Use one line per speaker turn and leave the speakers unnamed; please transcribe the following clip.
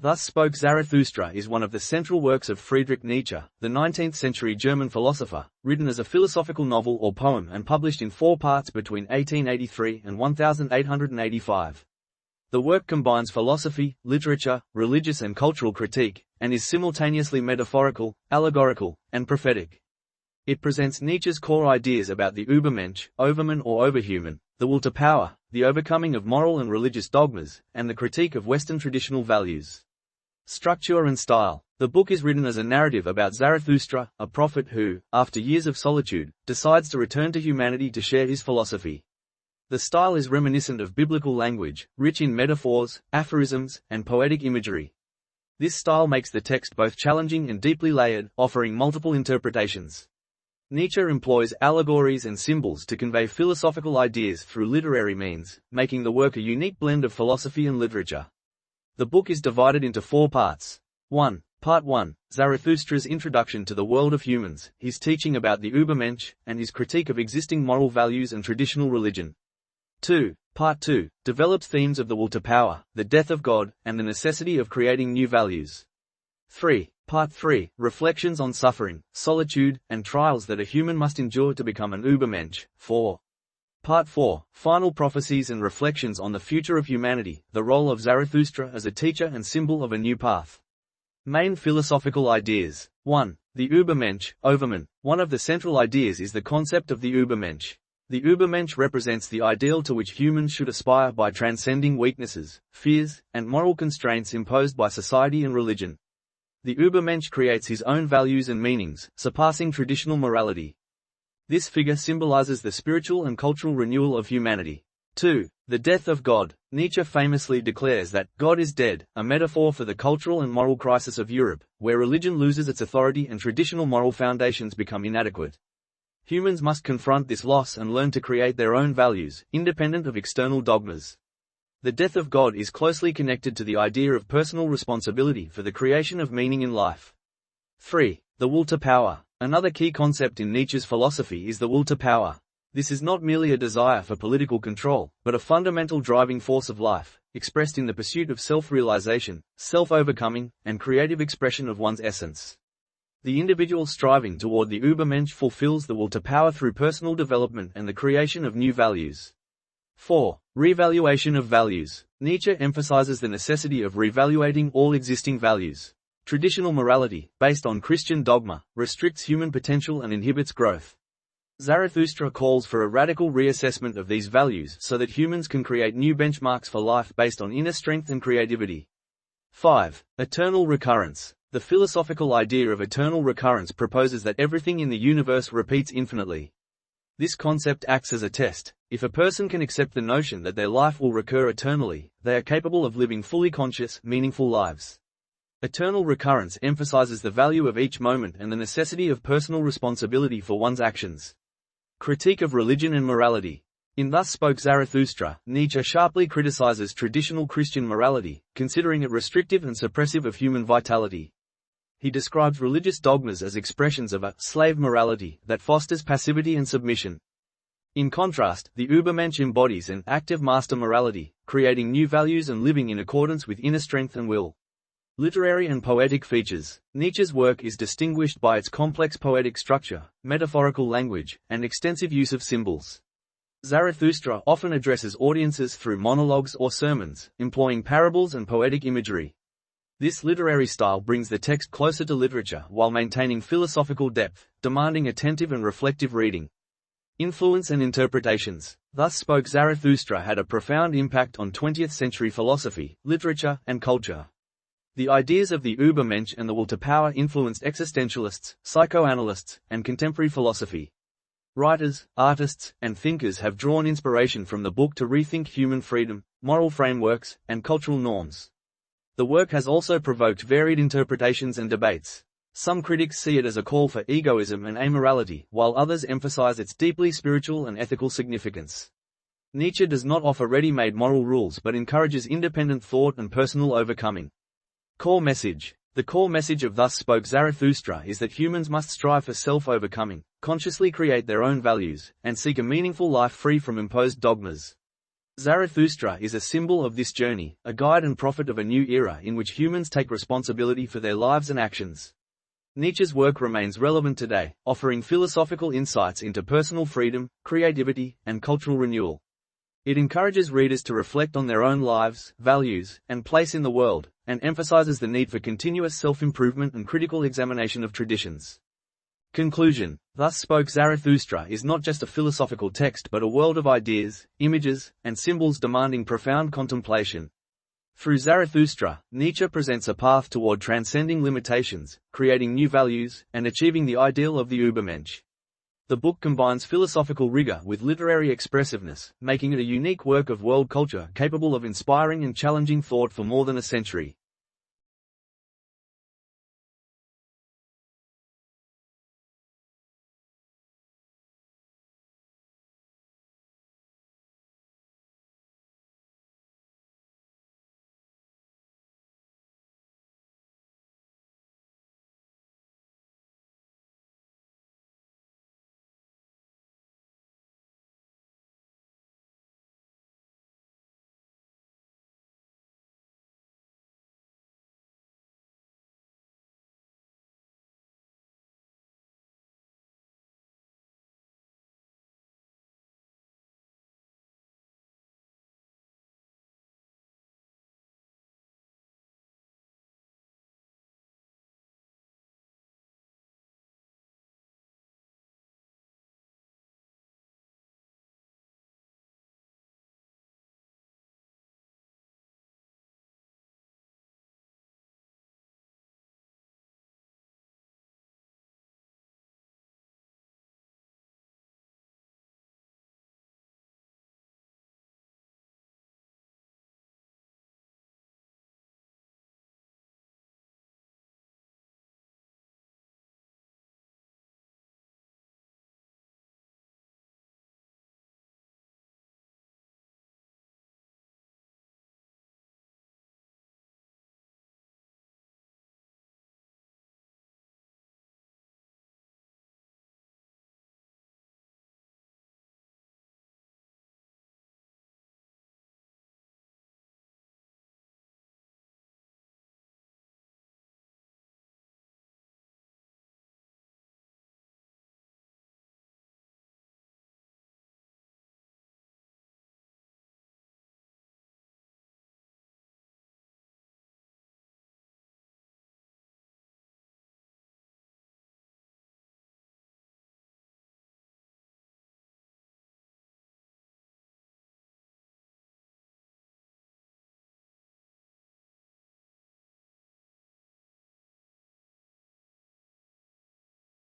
Thus Spoke Zarathustra is one of the central works of Friedrich Nietzsche, the 19th-century German philosopher, written as a philosophical novel or poem and published in 4 parts between 1883 and 1885. The work combines philosophy, literature, religious and cultural critique, and is simultaneously metaphorical, allegorical, and prophetic. It presents Nietzsche's core ideas about the Übermensch, overman or overhuman, the will to power, the overcoming of moral and religious dogmas, and the critique of Western traditional values. Structure and style. The book is written as a narrative about Zarathustra, a prophet who, after years of solitude, decides to return to humanity to share his philosophy. The style is reminiscent of biblical language, rich in metaphors, aphorisms, and poetic imagery. This style makes the text both challenging and deeply layered, offering multiple interpretations. Nietzsche employs allegories and symbols to convey philosophical ideas through literary means, making the work a unique blend of philosophy and literature. The book is divided into 4 parts. 1. Part 1, Zarathustra's introduction to the world of humans, his teaching about the Übermensch, and his critique of existing moral values and traditional religion. 2. Part 2, developed themes of the will to power, the death of God, and the necessity of creating new values. 3. Part 3, reflections on suffering, solitude, and trials that a human must endure to become an Übermensch. 4. Part 4, final prophecies and reflections on the future of humanity, the role of Zarathustra as a teacher and symbol of a new path. Main philosophical ideas. 1. The Übermensch, overman. One of the central ideas is the concept of the Übermensch. The Übermensch represents the ideal to which humans should aspire by transcending weaknesses, fears, and moral constraints imposed by society and religion. The Übermensch creates his own values and meanings, surpassing traditional morality. This figure symbolizes the spiritual and cultural renewal of humanity. 2. The death of God. Nietzsche famously declares that God is dead, a metaphor for the cultural and moral crisis of Europe, where religion loses its authority and traditional moral foundations become inadequate. Humans must confront this loss and learn to create their own values, independent of external dogmas. The death of God is closely connected to the idea of personal responsibility for the creation of meaning in life. 3. The will to power. Another key concept in Nietzsche's philosophy is the will to power. This is not merely a desire for political control, but a fundamental driving force of life, expressed in the pursuit of self-realization, self-overcoming, and creative expression of one's essence. The individual striving toward the Übermensch fulfills the will to power through personal development and the creation of new values. 4. Revaluation of values. Nietzsche emphasizes the necessity of revaluating all existing values. Traditional morality, based on Christian dogma, restricts human potential and inhibits growth. Zarathustra calls for a radical reassessment of these values so that humans can create new benchmarks for life based on inner strength and creativity. 5. Eternal recurrence. The philosophical idea of eternal recurrence proposes that everything in the universe repeats infinitely. This concept acts as a test. If a person can accept the notion that their life will recur eternally, they are capable of living fully conscious, meaningful lives. Eternal recurrence emphasizes the value of each moment and the necessity of personal responsibility for one's actions. Critique of religion and morality. In Thus Spoke Zarathustra, Nietzsche sharply criticizes traditional Christian morality, considering it restrictive and suppressive of human vitality. He describes religious dogmas as expressions of a slave morality that fosters passivity and submission. In contrast, the Übermensch embodies an active master morality, creating new values and living in accordance with inner strength and will. Literary and poetic features. Nietzsche's work is distinguished by its complex poetic structure, metaphorical language, and extensive use of symbols. Zarathustra often addresses audiences through monologues or sermons, employing parables and poetic imagery. This literary style brings the text closer to literature while maintaining philosophical depth, demanding attentive and reflective reading. Influence and interpretations. Thus Spoke Zarathustra had a profound impact on 20th-century philosophy, literature, and culture. The ideas of the Übermensch and the will to power influenced existentialists, psychoanalysts, and contemporary philosophy. Writers, artists, and thinkers have drawn inspiration from the book to rethink human freedom, moral frameworks, and cultural norms. The work has also provoked varied interpretations and debates. Some critics see it as a call for egoism and amorality, while others emphasize its deeply spiritual and ethical significance. Nietzsche does not offer ready-made moral rules but encourages independent thought and personal overcoming. Core message. The core message of Thus Spoke Zarathustra is that humans must strive for self-overcoming, consciously create their own values, and seek a meaningful life free from imposed dogmas. Zarathustra is a symbol of this journey, a guide and prophet of a new era in which humans take responsibility for their lives and actions. Nietzsche's work remains relevant today, offering philosophical insights into personal freedom, creativity, and cultural renewal. It encourages readers to reflect on their own lives, values, and place in the world, and emphasizes the need for continuous self-improvement and critical examination of traditions. Conclusion. Thus Spoke Zarathustra is not just a philosophical text but a world of ideas, images, and symbols demanding profound contemplation. Through Zarathustra, Nietzsche presents a path toward transcending limitations, creating new values, and achieving the ideal of the Übermensch. The book combines philosophical rigor with literary expressiveness, making it a unique work of world culture capable of inspiring and challenging thought for more than a century.